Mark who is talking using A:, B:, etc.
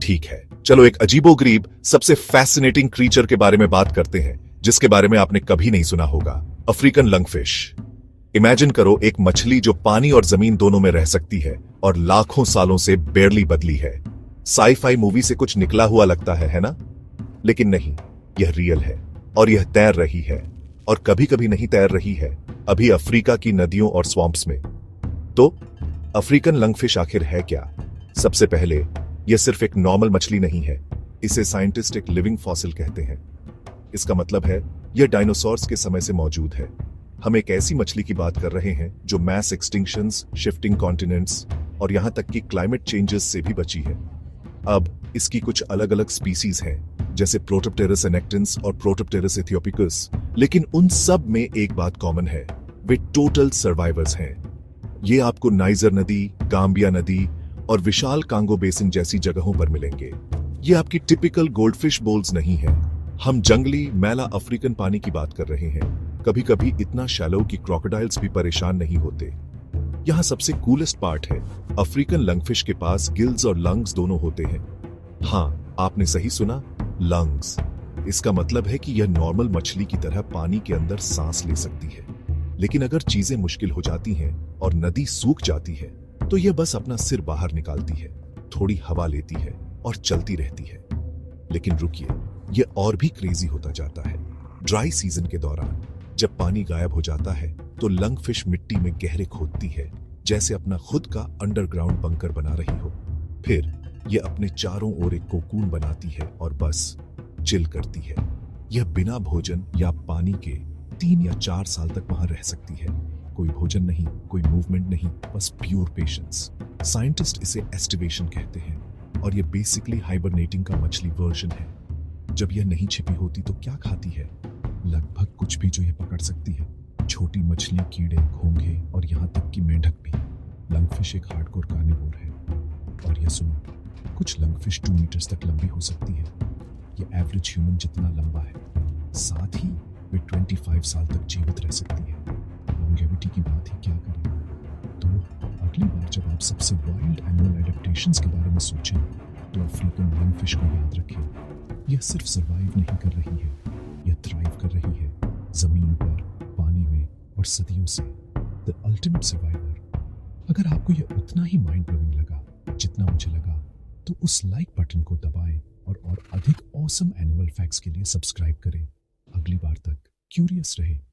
A: ठीक है, चलो एक अजीबोगरीब सबसे फैसिनेटिंग क्रीचर के बारे में बात करते हैं जिसके बारे में आपने कभी नहीं सुना होगा। African lungfish. इमेजिन करो एक मछली जो पानी और जमीन दोनों में रह सकती है और लाखों सालों से बेरली बदली है। साई-फाई मूवी से कुछ निकला हुआ लगता है ना? लेकिन नहीं, यह रियल है और यह तैर रही है और कभी कभी नहीं तैर रही है, अभी अफ्रीका की नदियों और स्वैम्प्स में। तो अफ्रीकन लंगफिश आखिर है क्या? सबसे पहले यह सिर्फ एक नॉर्मल मछली नहीं है, इसे साइंटिस्ट एक लिविंग फॉसिल कहते हैं। इसका मतलब है यह डायनासोर्स के समय से मौजूद है। हम एक ऐसी मछली की बात कर रहे हैं जो मैस एक्सटिंक्शंस, शिफ्टिंग कॉन्टिनेंट्स और यहां तक कि क्लाइमेट चेंजेस से भी बची है। अब इसकी कुछ अलग अलग स्पीसीज हैं, जैसे प्रोटोप्टेरस एनेक्टेंस और प्रोटोप्टेरस एथियोपिकस, लेकिन उन सब में एक बात कॉमन है, वे टोटल सर्वाइवर्स हैं। ये आपको नाइजर नदी, गाम्बिया नदी और विशाल कांगो बेसिन जैसी जगहों पर मिलेंगे। ये आपकी टिपिकल गोल्डफिश बोल्स नहीं है। हम जंगली मैला अफ्रीकन पानी की बात कर रहे हैं, कभी कभी इतना शैलो कि क्रोकोडाइल्स भी परेशान नहीं होते। यहाँ सबसे कूलेस्ट पार्ट है, अफ्रीकन लंगफिश के पास गिल्स और लंग्स दोनों होते हैं। हाँ, आपने सही सुना, लंग्स। इसका मतलब है कि यह नॉर्मल मछली की तरह पानी के अंदर सांस ले सकती है, लेकिन अगर चीजें मुश्किल हो जाती हैं और नदी सूख जाती है तो यह बस अपना सिर बाहर निकालती है, थोड़ी हवा लेती है और चलती रहती है। लेकिन रुकिए, यह और भी क्रेजी होता जाता है। ड्राई सीजन के दौरान जब पानी गायब हो जाता है तो लंगफिश मिट्टी में गहरे खोदती है, जैसे अपना खुद का अंडरग्राउंड बंकर बना रही हो। फिर यह अपने चारों ओर एक कोकून बनाती है और बस चिल करती है। यह बिना भोजन या पानी के 3 या 4 साल तक वहां रह सकती है। कोई भोजन नहीं, कोई मूवमेंट नहीं, बस प्योर पेशेंस। साइंटिस्ट इसे एस्टिवेशन कहते हैं और यह बेसिकली हाइबरनेटिंग का मछली वर्जन है। जब यह नहीं छिपी होती तो क्या खाती है? लगभग कुछ भी जो यह पकड़ सकती है। छोटी मछली, कीड़े, घोंघे और यहाँ तक कि मेंढक भी। लंगफिश एक हार्डकोर कार्निवोर है। और यह सुनो, कुछ लंगफिश 2 मीटर्स तक लंबी हो सकती है। यह एवरेज ह्यूमन जितना लंबा है। साथ ही वे 25 साल तक जीवित रह सकती है। लॉन्गेविटी की बात ही क्या करें। तो अगली बार जब आप सबसे वाइल्ड एनिमल एडेप्टेशंस के बारे में सोचें तो अफ्रीकन लंगफिश को याद रखें। यह सिर्फ सर्वाइव नहीं कर रही है, यह थ्राइव कर रही है, जमीन पर, पानी में और सदियों से। The ultimate survivor. अगर आपको यह उतना ही माइंड ब्लोइंग लगा जितना मुझे लगा, तो उस लाइक बटन को दबाएं और अधिक ऑसम एनिमल फैक्ट्स के लिए सब्सक्राइब करें। अगली बार तक क्यूरियस रहे।